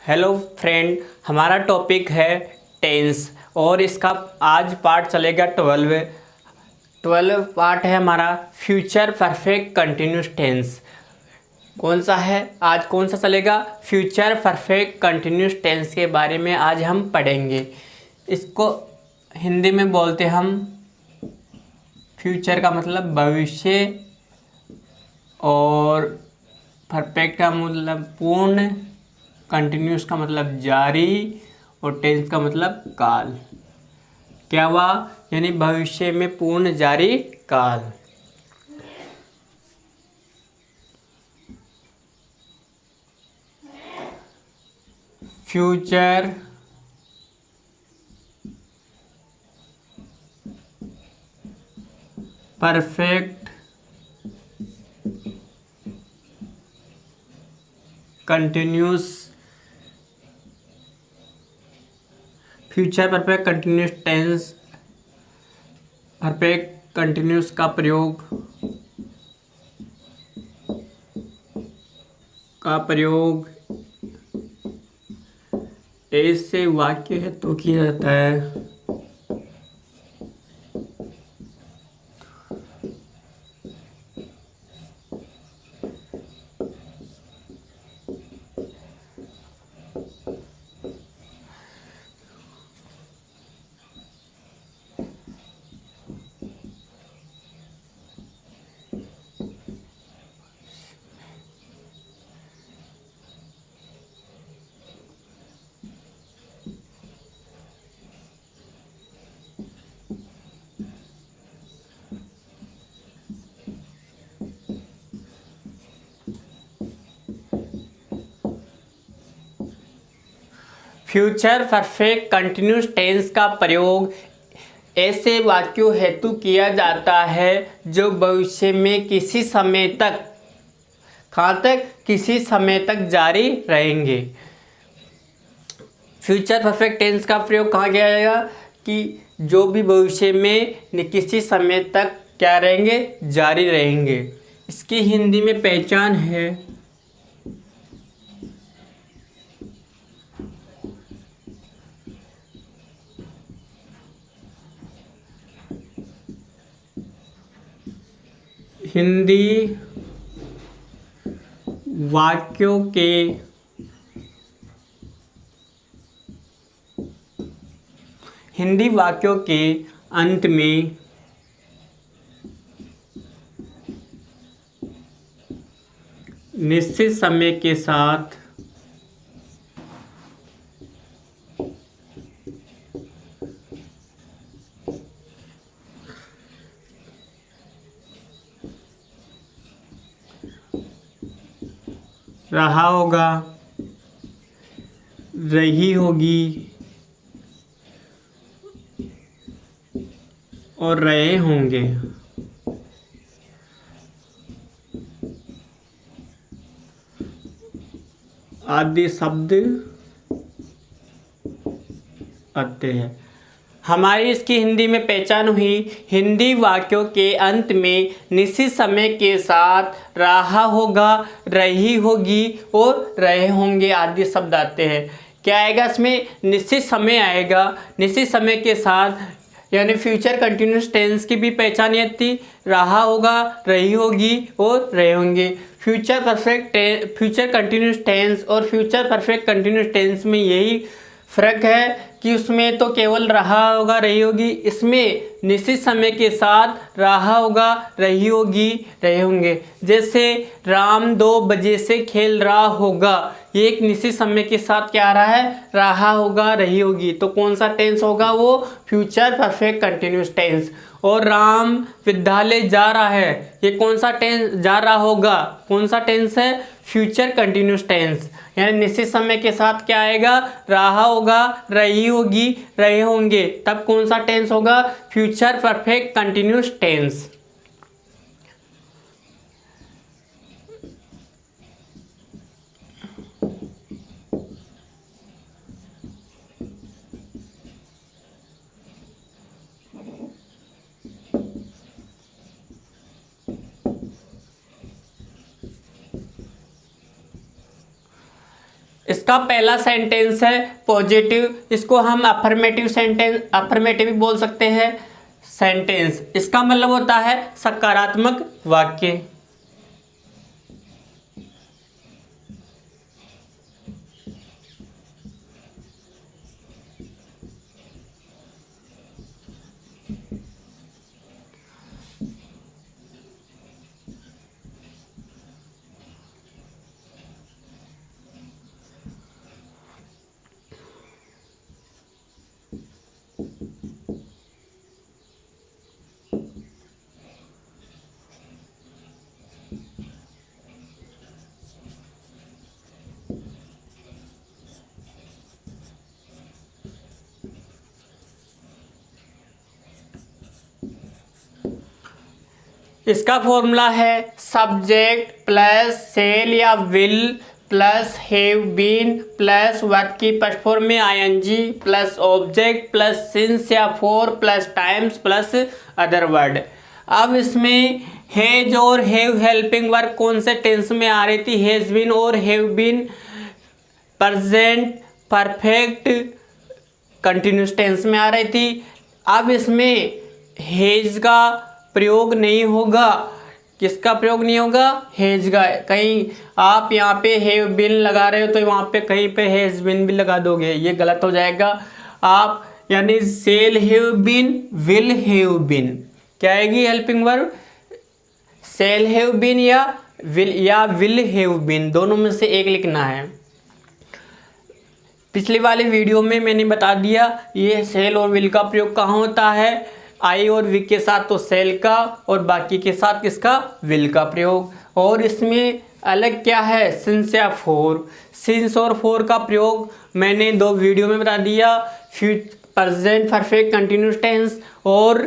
Hello friend, हमारा topic है tense और इसका आज पार्ट चलेगा 12 पार्ट है हमारा फ्यूचर परफेक्ट कंटिन्यूस टेंस। कौन सा है आज, कौन सा चलेगा? फ्यूचर परफेक्ट कंटिन्यूस टेंस के बारे में आज हम पढ़ेंगे। इसको हिंदी में बोलते हम फ्यूचर का मतलब भविष्य और परफेक्ट का मतलब पूर्ण, कंटिन्यूस का मतलब जारी और टेंस का मतलब काल। क्या हुआ? यानी भविष्य में पूर्ण जारी काल। Future perfect continuous, future perfect continuous tense, perfect continuous का प्रयोग ऐसे वाक्य है तो किया जाता है फ्यूचर परफेक्ट कंटिन्यूस टेंस का प्रयोग ऐसे वाक्यों हेतु किया जाता है जो भविष्य में किसी समय तक, कहाँ तक? किसी समय तक जारी रहेंगे। फ्यूचर परफेक्ट टेंस का प्रयोग कहाँ किया जाएगा? कि जो भी भविष्य में किसी समय तक क्या रहेंगे? जारी रहेंगे। इसकी हिंदी में पहचान है हिंदी वाक्यों के अंत में निश्चित समय के साथ रहा होगा, रही होगी और रहे होंगे। आदि शब्द आते हैं। हमारी इसकी हिंदी में पहचान हुई। हिंदी वाक्यों के अंत में निश्चित समय के साथ रहा होगा, रही होगी और रहे होंगे आदि शब्द आते हैं। क्या आएगा इसमें? निश्चित समय आएगा, निश्चित समय के साथ, यानी फ्यूचर कंटिन्यूस टेंस की भी पहचान ये थी, रहा होगा, रही होगी और रहे होंगे। फ्यूचर कंटिन्यूस टेंस और फ्यूचर परफेक्ट कंटिन्यूस टेंस में यही फर्क है कि उसमें तो केवल रहा होगा, रही होगी, इसमें निश्चित समय के साथ रहा होगा, रही होगी, रहे होंगे। जैसे राम 2 बजे से खेल रहा होगा, ये एक निश्चित समय के साथ क्या आ रहा है? रहा होगा, रही होगी। तो कौन सा टेंस होगा? वो फ्यूचर परफेक्ट कंटिन्यूस टेंस। और राम विद्यालय जा रहा है, ये कौन सा टेंस? जा रहा होगा, कौन सा टेंस है? Future continuous tense. यानी निश्चित समय के साथ क्या आएगा? रहा होगा, रही होगी, रहे होंगे। तब कौन सा टेंस होगा? Future perfect continuous tense. इसका पहला सेंटेंस है पॉजिटिव, इसको हम अफर्मेटिव सेंटेंस, अफर्मेटिव बोल सकते हैं सेंटेंस। इसका मतलब होता है सकारात्मक वाक्य। इसका फॉर्मूला है सब्जेक्ट प्लस सेल या will plus have been plus verb की फर्स्ट फॉर्म में ING plus object plus since या for plus times plus other word. अब इसमें हैज और हैव हेल्पिंग वर्ब कौन से टेंस में आ रही थी? हैज बीन और have been present perfect continuous tense में आ रही थी। अब इसमें हैज का प्रयोग नहीं होगा। किसका प्रयोग नहीं होगा? हैज का। कहीं आप यहाँ पे हैव बीन लगा रहे हो तो वहाँ पे कहीं पे हैज बीन भी लगा दोगे, ये गलत हो जाएगा। आप यानी shall have been, will have been, क्या आएगी helping verb? Shall have been या विल हैव बीन, दोनों में से एक लिखना है। पिछली वाली वीडियो में मैंने बता दिया ये सेल और विल का प्रयोग कहाँ होता है। आई और वी के साथ तो सेल का और बाकी के साथ किसका? विल का प्रयोग। और इसमें अलग क्या है? सिंस या फोर। सिंस और फोर का प्रयोग मैंने 2 वीडियो में बता दिया, प्रेजेंट परफेक्ट कंटिन्यूस टेंस और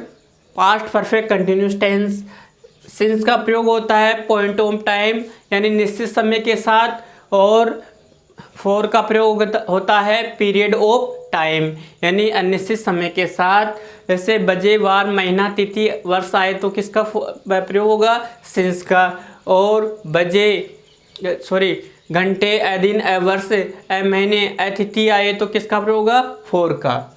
past perfect continuous tense. Since का प्रयोग होता है पॉइंट ऑफ टाइम यानी निश्चित समय के साथ, और फोर का प्रयोग होता है पीरियड ऑफ टाइम यानी अनिश्चित समय के साथ। जैसे बजे, वार, महीना, तिथि, वर्ष आए तो किसका प्रयोग होगा? सिंस का। और घंटे, दिन, वर्ष, महीने, तिथि आए तो किसका प्रयोग होगा? फोर का।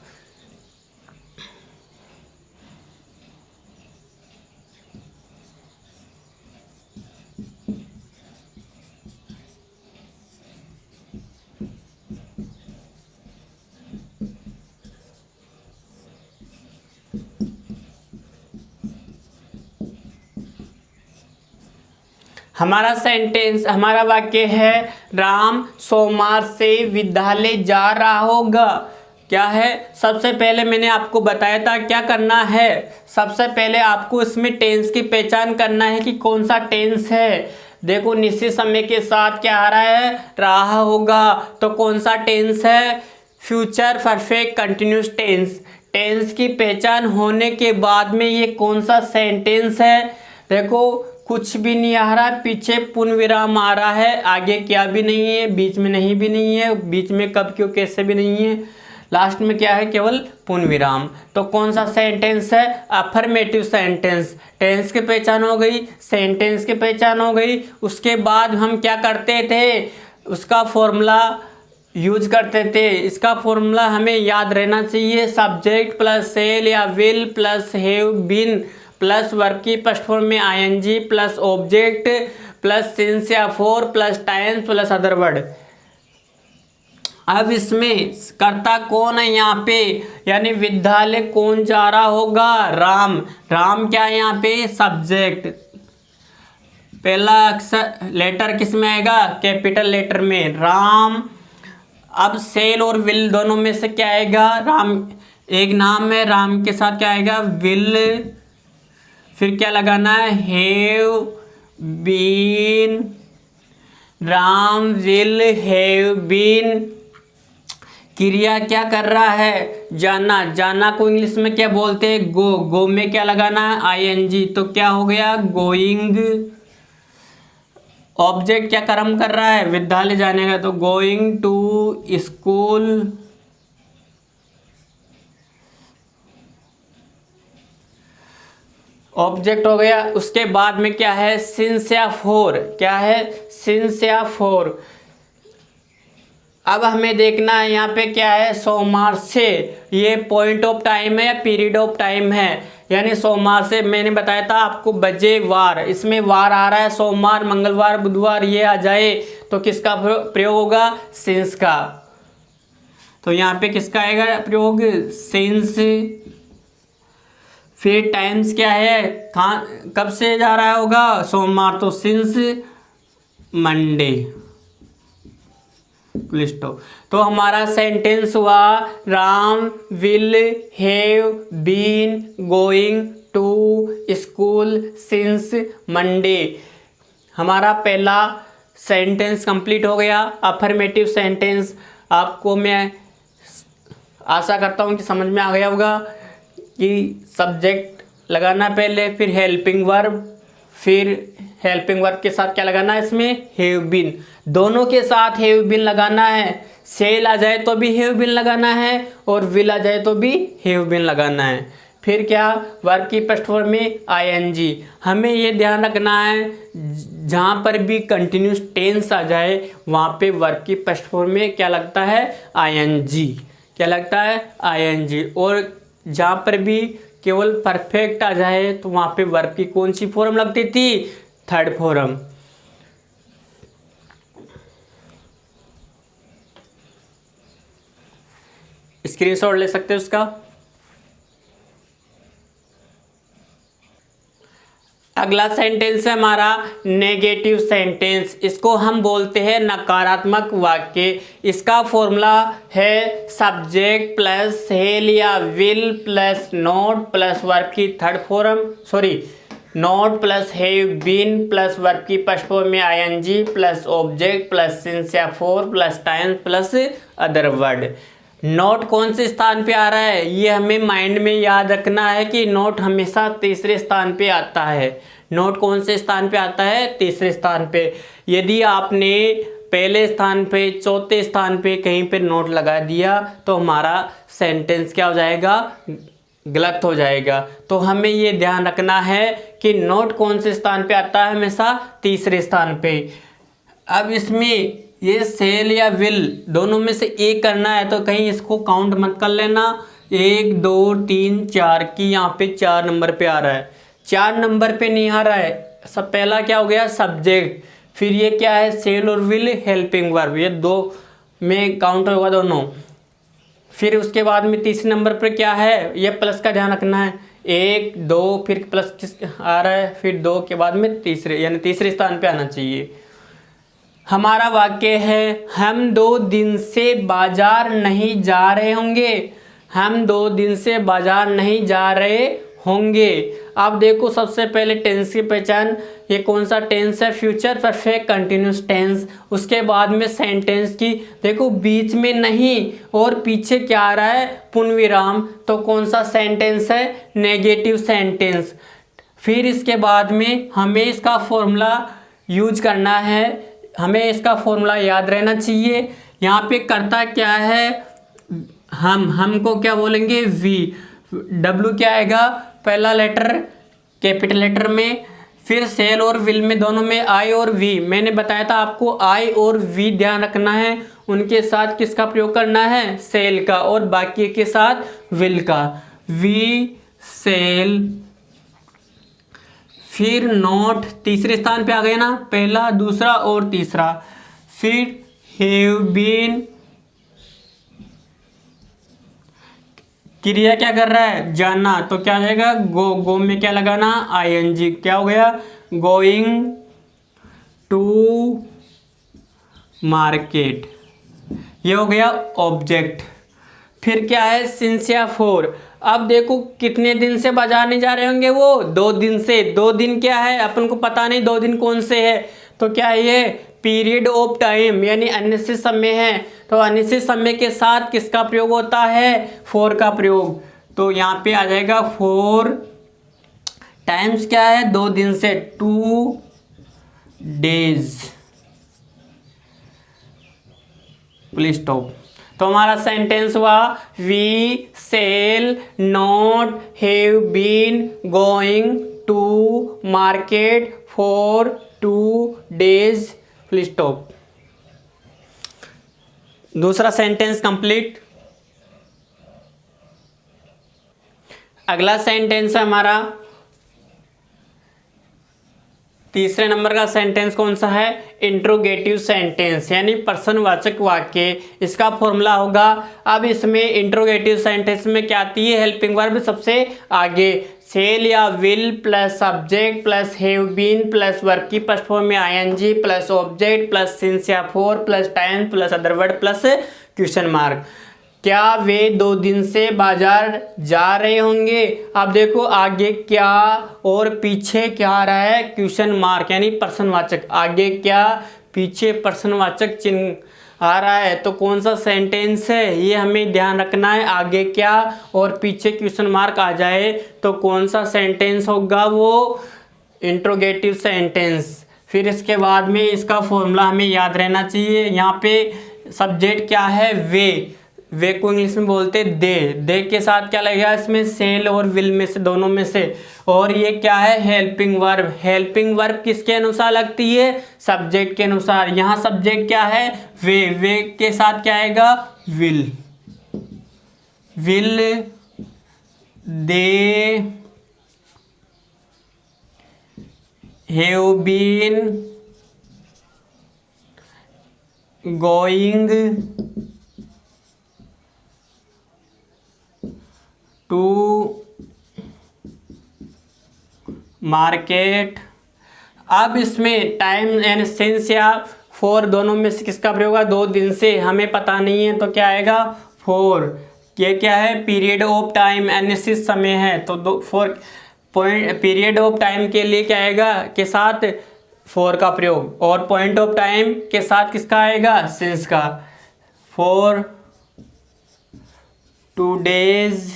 हमारा वाक्य है राम सोमवार से विद्यालय जा रहा होगा। क्या है? सबसे पहले मैंने आपको बताया था क्या करना है। सबसे पहले आपको इसमें टेंस की पहचान करना है कि कौन सा टेंस है। देखो निश्चित समय के साथ क्या आ रहा है? रहा होगा। तो कौन सा टेंस है? Future perfect continuous tense. Tense की पहचान होने के बाद में ये कौन सा सेंटेंस है? देखो कुछ भी नहीं आ रहा है, पीछे पूर्ण विराम आ रहा है, आगे क्या भी नहीं है, बीच में नहीं भी नहीं है, बीच में कब क्यों कैसे भी नहीं है, लास्ट में क्या है? केवल पूर्ण विराम। तो कौन सा सेंटेंस है? Affirmative sentence. टेंस की पहचान हो गई, सेंटेंस की पहचान हो गई। उसके बाद हम क्या करते थे? उसका फॉर्मूला यूज करते थे। इसका फॉर्मूला हमें याद रहना चाहिए, सब्जेक्ट प्लस सेल या will plus have been plus verb की फर्स्ट फॉर्म में ING plus object plus since या for plus times plus other word. अब इसमें कर्ता कौन है यहाँ पे? यानी विद्यालय कौन जा रहा होगा? राम। राम क्या है यहाँ पे? सब्जेक्ट। पहला अक्षर लेटर किस में आएगा? कैपिटल लेटर में, राम। अब सेल और विल दोनों में से क्या आएगा? राम एक नाम है, राम के साथ क्या आएगा? विल। फिर क्या लगाना है? Have been. Ram will have been. क्रिया क्या कर रहा है? जाना। जाना को इंग्लिश में क्या बोलते हैं? गो। गो में क्या लगाना है? आईएनजी। तो क्या हो गया? गोइंग। ऑब्जेक्ट क्या कर्म कर रहा है? विद्यालय जाने का, तो गोइंग टू स्कूल। ऑब्जेक्ट हो गया। उसके बाद में क्या है? सिंस या फोर। क्या है? सिंस या फोर। अब हमें देखना है यहाँ पे क्या है, सोमवार से, ये पॉइंट ऑफ टाइम है या पीरियड ऑफ टाइम है, यानी सोमवार से मैंने बताया था आपको बजे वार, इसमें वार आ रहा है सोमवार, मंगलवार, बुधवार, ये आ जाए तो किसका प्रयोग होगा, सिंस का। तो यहाँ पे किसका आएगा प्रयोग, सिंस। फिर टाइम्स क्या है, कहाँ कब से जा रहा होगा, सोमवार, तो सिंस मंडे। तो हमारा सेंटेंस हुआ Ram will have been going to school since Monday. हमारा पहला सेंटेंस कंप्लीट हो गया, अफर्मेटिव सेंटेंस। आपको मैं आशा करता हूँ कि समझ में आ गया होगा कि सब्जेक्ट लगाना पहले, फिर हेल्पिंग वर्ब, फिर हेल्पिंग वर्ब के साथ क्या लगाना है इसमें, हैव बीन, दोनों के साथ हैव बीन लगाना है। सेल आ जाए तो भी हैव बीन लगाना है और विल आ जाए तो भी हैव बीन लगाना है। फिर क्या, वर्ब की फर्स्ट फॉर्म में आईएनजी। हमें ये ध्यान रखना है जहाँ पर भी कंटिन्यूस टेंस आ जाए वहाँ पे वर्ब की फर्स्ट फॉर्म में क्या लगता है, आईएनजी। क्या लगता है, आईएनजी। और जहाँ पर भी केवल परफेक्ट आ जाए तो वहाँ पे वर्ब की कौन सी फॉर्म लगती थी, थर्ड फॉर्म। स्क्रीनशॉट ले सकते हो उसका। अगला सेंटेंस है हमारा नेगेटिव सेंटेंस। इसको हम बोलते हैं नकारात्मक वाक्य। इसका फॉर्मूला है सब्जेक्ट प्लस हैल या will plus not plus verb की third form, sorry not plus have been plus verb की फर्स्ट फॉर्म में ING plus object plus since या for plus time plus other word. Note कौन से स्थान पे आ रहा है, ये हमें माइंड में याद रखना है कि नोट हमेशा तीसरे स्थान पे आता है। नोट कौन से स्थान पे आता है, तीसरे स्थान पे। यदि आपने पहले स्थान पे, चौथे स्थान पे कहीं पे नोट लगा दिया तो हमारा सेंटेंस क्या हो जाएगा, गलत हो जाएगा। तो हमें ये ध्यान रखना है कि नोट कौन से स्थान पे आता है, हमेशा तीसरे स्थान पे। अब इसमें ये सेल या विल दोनों में से एक करना है तो कहीं इसको काउंट मत कर लेना, 1 2 3 4 की यहाँ पे 4 नंबर पे आ रहा है, 4 नंबर पे नहीं आ रहा है। सब पहला क्या हो गया, सब्जेक्ट, फिर ये क्या है, सेल और विल हेल्पिंग वर्ब, ये दो में काउंट होगा दोनों। फिर उसके बाद में तीसरे नंबर पर क्या है, ये प्लस का ध्यान रखना है, 1 2 फिर प्लस आ रहा है, फिर 2 के बाद में तीसरे, यानी तीसरे स्थान पे आना चाहिए। हमारा वाक्य है हम 2 दिन से बाजार नहीं जा रहे होंगे। हम 2 दिन से बाजार नहीं जा रहे होंगे। अब देखो सबसे पहले टेंस की पहचान, ये कौन सा टेंस है, फ्यूचर परफेक्ट कंटिन्यूस टेंस। उसके बाद में सेंटेंस की देखो, बीच में नहीं और पीछे क्या आ रहा है, पूर्ण विराम, तो कौन सा सेंटेंस है, नेगेटिव सेंटेंस। फिर इसके बाद में हमें इसका फॉर्मूला यूज करना है, हमें इसका फॉर्मूला याद रहना चाहिए। यहाँ पे करता क्या है, हमको क्या बोलेंगे, वी, डब्ल्यू क्या आएगा, पहला लेटर कैपिटल लेटर में, फिर सेल और विल में दोनों में आई और वी। मैंने बताया था आपको आई और वी ध्यान रखना है, उनके साथ किसका प्रयोग करना है, सेल का, और बाकी के साथ विल का। वी सेल, फिर नोट तीसरे स्थान पे आ गए ना, पहला दूसरा और तीसरा। फिर हैव बीन, क्रिया क्या कर रहा है, जाना, तो क्या आ जाएगा, गो, गो में क्या लगाना, आईएनजी, क्या हो गया, गोइंग टू मार्केट, ये हो गया ऑब्जेक्ट। फिर क्या है, सिंस या फोर। अब देखो कितने दिन से बाजार नहीं जा रहे होंगे वो, 2 दिन से। 2 दिन क्या है, अपन को पता नहीं 2 दिन कौन से है, तो क्या है ये पीरियड ऑफ टाइम, यानी अनिश्चित समय है। तो अनिश्चित समय के साथ किसका प्रयोग होता है, फोर का प्रयोग। तो यहाँ पे आ जाएगा फोर टाइम्स क्या है, 2 दिन से, 2 डेज, प्लीज स्टॉप। तो हमारा सेंटेंस हुआ we shall not have been going to market for 2 days, please stop. दूसरा सेंटेंस कंप्लीट। अगला सेंटेंस है हमारा तीसरे नंबर का सेंटेंस कौन सा है? इंट्रोगेटिव सेंटेंस यानी प्रश्नवाचक वाक्य। इसका फॉर्मूला होगा, अब इसमें इंट्रोगेटिव सेंटेंस में क्या आती है? हेल्पिंग वर्ब सबसे आगे, सेल या will plus subject plus have been plus verb की फर्स्ट फॉर्म में ING plus object plus since या for plus time plus other word plus question mark. क्या वे 2 दिन से बाजार जा रहे होंगे? अब देखो आगे क्या और पीछे क्या आ रहा है? क्वेश्चन मार्क यानी प्रश्नवाचक। आगे क्या, पीछे प्रश्नवाचक चिन्ह आ रहा है, तो कौन सा सेंटेंस है ये हमें ध्यान रखना है। आगे क्या और पीछे क्वेश्चन मार्क आ जाए तो कौन सा सेंटेंस होगा? वो इंट्रोगेटिव सेंटेंस। फिर इसके बाद में इसका फॉर्मूला हमें याद रहना चाहिए। यहाँ पे सब्जेक्ट क्या है? वे को इंग्लिश में बोलते दे के साथ क्या लगेगा इसमें? सेल और विल में से, दोनों में से। और ये क्या है? Helping verb. हेल्पिंग वर्ब किसके अनुसार लगती है? सब्जेक्ट के अनुसार। यहाँ सब्जेक्ट क्या है? वे के साथ क्या आएगा? Will they have been going to market. अब इसमें टाइम एंड सिंस या फॉर दोनों में से किसका प्रयोग होगा? 2 दिन से, हमें पता नहीं है तो क्या आएगा? फॉर। ये क्या है? पीरियड ऑफ टाइम, अनिश्चित समय है तो फॉर पीरियड ऑफ टाइम के लिए क्या आएगा? के साथ फॉर का प्रयोग। और पॉइंट ऑफ टाइम के साथ किसका आएगा? सिंस का। फॉर 2 days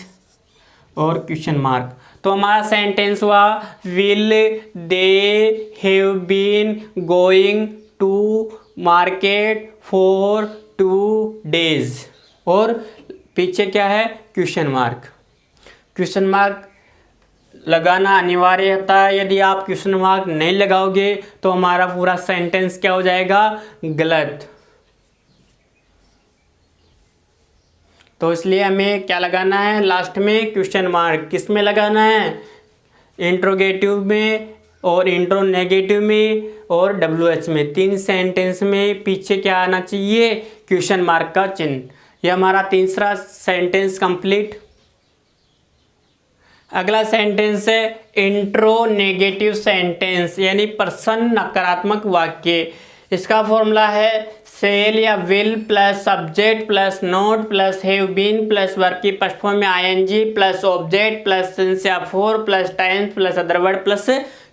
और क्वेश्चन मार्क। तो हमारा सेंटेंस हुआ, will they have been going to market for 2 days और पीछे क्या है? Question mark. क्वेश्चन मार्क लगाना अनिवार्य होता है। यदि आप क्वेश्चन मार्क नहीं लगाओगे तो हमारा पूरा सेंटेंस क्या हो जाएगा? गलत। तो इसलिए हमें क्या लगाना है? लास्ट में क्वेश्चन मार्क। किस में लगाना है? इंट्रोगेटिव में और इंट्रोनेगेटिव में और WH में। 3 सेंटेंस में पीछे क्या आना चाहिए? क्वेश्चन मार्क का चिन्ह। यह हमारा तीसरा सेंटेंस कंप्लीट। अगला सेंटेंस है इंट्रोनेगेटिव सेंटेंस यानी प्रश्न नकारात्मक वाक्य। इसका फॉर्मूला है, सेल या will plus subject plus not plus have been plus verb की फर्स्ट फॉर्म में ING plus object plus since या for plus time plus other word plus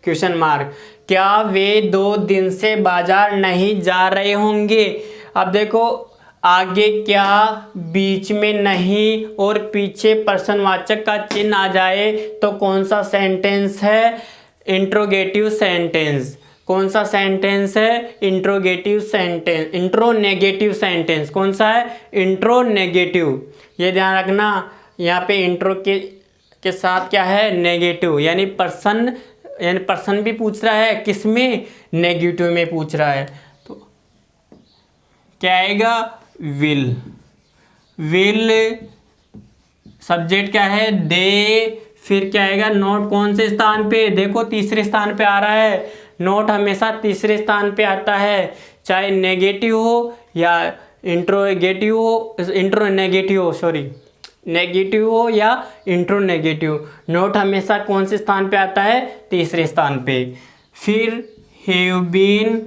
question mark. क्या वे 2 दिन से बाजार नहीं जा रहे होंगे? अब देखो आगे क्या, बीच में नहीं और पीछे प्रश्नवाचक का चिन्ह आ जाए तो कौन सा सेंटेंस है? Interrogative sentence. कौन सा सेंटेंस है? Interrogative sentence. इंट्रोनेगेटिव सेंटेंस कौन सा है? इंट्रोनेगेटिव। ये ध्यान रखना, यहाँ पे इंट्रो के साथ क्या है? नेगेटिव यानी पर्सन भी पूछ रहा है, किस में? नेगेटिव में पूछ रहा है। तो क्या आएगा? विल सब्जेक्ट क्या है? दे। फिर क्या आएगा? नोट कौन से स्थान पे? देखो तीसरे स्थान पे आ रहा है। नोट हमेशा तीसरे स्थान पे आता है, चाहे नेगेटिव हो या इंट्रोनेगेटिव हो या इंट्रोनेगेटिव। नोट हमेशा कौन से स्थान पे आता है? तीसरे स्थान पे। फिर हैव बीन,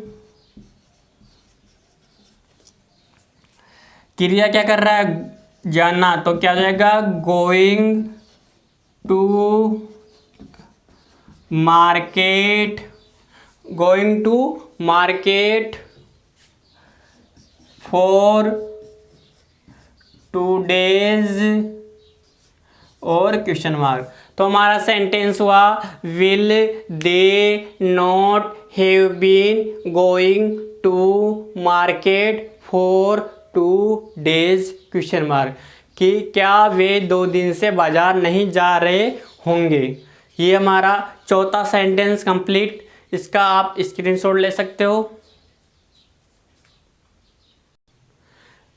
क्रिया क्या कर रहा है? जाना। तो क्या हो जाएगा? Going to market for 2 days और क्वेश्चन मार्क। तो हमारा सेंटेंस हुआ, will they not have been going to market for 2 days question mark. कि क्या वे 2 दिन से बाजार नहीं जा रहे होंगे। ये हमारा चौथा सेंटेंस कंप्लीट। इसका आप स्क्रीनशॉट ले सकते हो।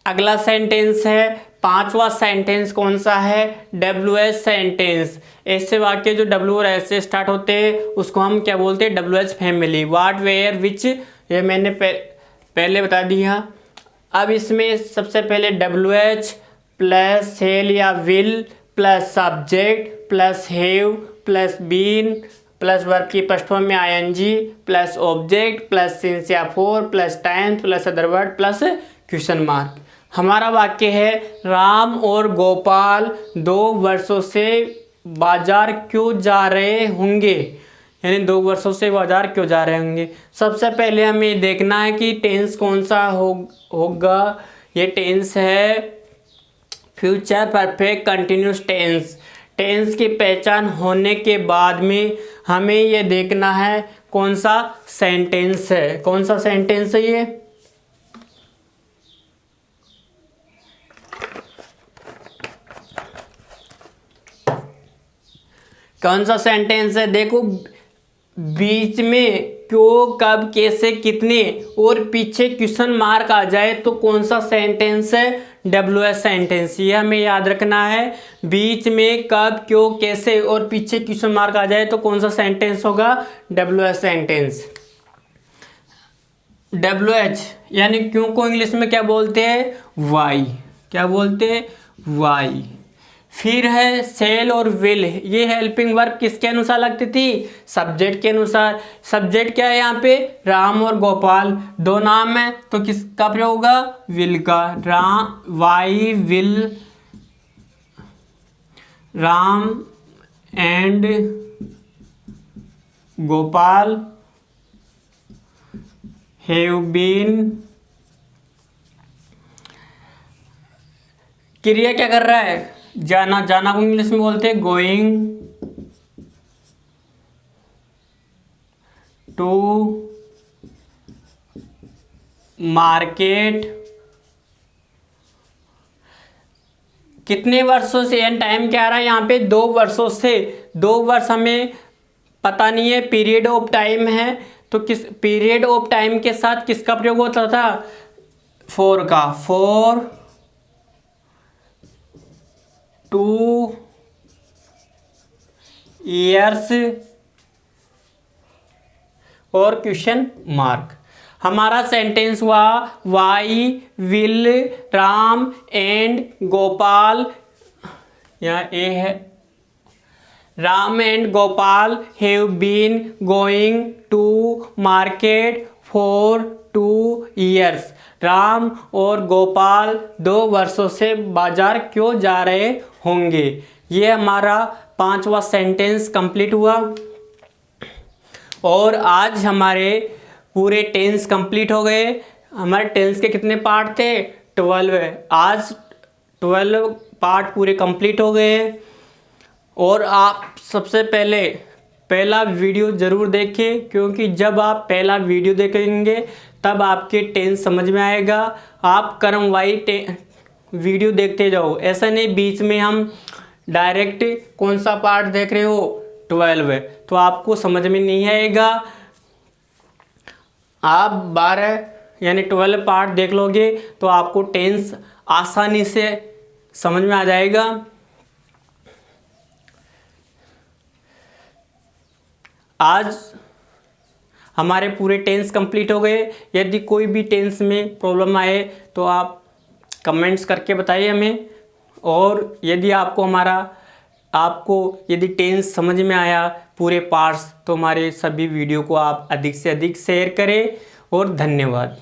अगला सेंटेंस है, पांचवा सेंटेंस कौन सा है? WH sentence. ऐसे वाक्य जो W और S से स्टार्ट होते हैं उसको हम क्या बोलते हैं? WH family. व्हाट, वेयर, विच, ये मैंने पहले बता दिया। अब इसमें सबसे पहले WH प्लस हेल या will plus subject plus have plus been plus verb की फर्स्ट फॉर्म में ING plus object plus since या for plus time plus other word plus question mark. हमारा वाक्य है, राम और गोपाल 2 वर्षों से बाजार क्यों जा रहे होंगे? यानी 2 वर्षों से बाजार क्यों जा रहे होंगे। सबसे पहले हमें देखना है कि टेंस कौन सा होगा। ये टेंस है future perfect continuous tense. Tense की पहचान होने के बाद में हमें ये देखना है कौन सा सेंटेंस है। कौन सा सेंटेंस है ये? कौन सा सेंटेंस है? देखो, बीच में क्यों, कब, कैसे, कितने और पीछे क्वेश्चन मार्क आ जाए तो कौन सा सेंटेंस है? WH sentence. ये हमें याद रखना है। बीच में कब, क्यों, कैसे और पीछे क्वेश्चन मार्क आ जाए तो कौन सा सेंटेंस होगा? WH sentence. WH यानी क्यों को इंग्लिश में क्या बोलते हैं? वाई। क्या बोलते हैं? वाई। फिर है सेल और विल। ये हेल्पिंग वर्ब किसके अनुसार लगती थी? सब्जेक्ट के अनुसार। सब्जेक्ट क्या है यहाँ पे? राम और गोपाल, 2 नाम है तो किसका प्रयोग होगा? विल का। Why will Ram and Gopal have been. क्रिया क्या कर रहा है? जाना। जाना को इंग्लिश में बोलते हैं गोइंग टू मार्केट। कितने वर्षों से, एंड टाइम क्या आ रहा है यहाँ पे? 2 वर्षों से। 2 वर्ष हमें पता नहीं है, पीरियड ऑफ टाइम है तो किस पीरियड ऑफ टाइम के साथ किसका प्रयोग होता था? फॉर का। फॉर 2 years और क्वेश्चन मार्क। हमारा सेंटेंस हुआ, why will Ram and Gopal, यहाँ ए है, Ram and Gopal have been going to market for 2 years। Ram और गोपाल 2 वर्षों से बाजार क्यों जा रहे होंगे। ये हमारा 5वां सेंटेंस कंप्लीट हुआ। और आज हमारे पूरे टेंस कंप्लीट हो गए। हमारे टेंस के कितने पार्ट थे? 12 है। आज 12 पार्ट पूरे कंप्लीट हो गए। और आप सबसे पहले पहला वीडियो ज़रूर देखें, क्योंकि जब आप पहला वीडियो देखेंगे तब आपके टेंस समझ में आएगा। आप क्रमवाई वीडियो देखते जाओ, ऐसा नहीं बीच में हम डायरेक्ट कौन सा पार्ट देख रहे हो 12 है तो आपको समझ में नहीं आएगा। आप 12 यानी 12 पार्ट देख लोगे तो आपको टेंस आसानी से समझ में आ जाएगा। आज हमारे पूरे टेंस कंप्लीट हो गए। यदि कोई भी टेंस में प्रॉब्लम आए तो आप कमेंट्स करके बताइए हमें। और यदि आपको यदि टेंस समझ में आया पूरे पार्ट्स तो हमारे सभी वीडियो को आप अधिक से अधिक शेयर करें। और धन्यवाद।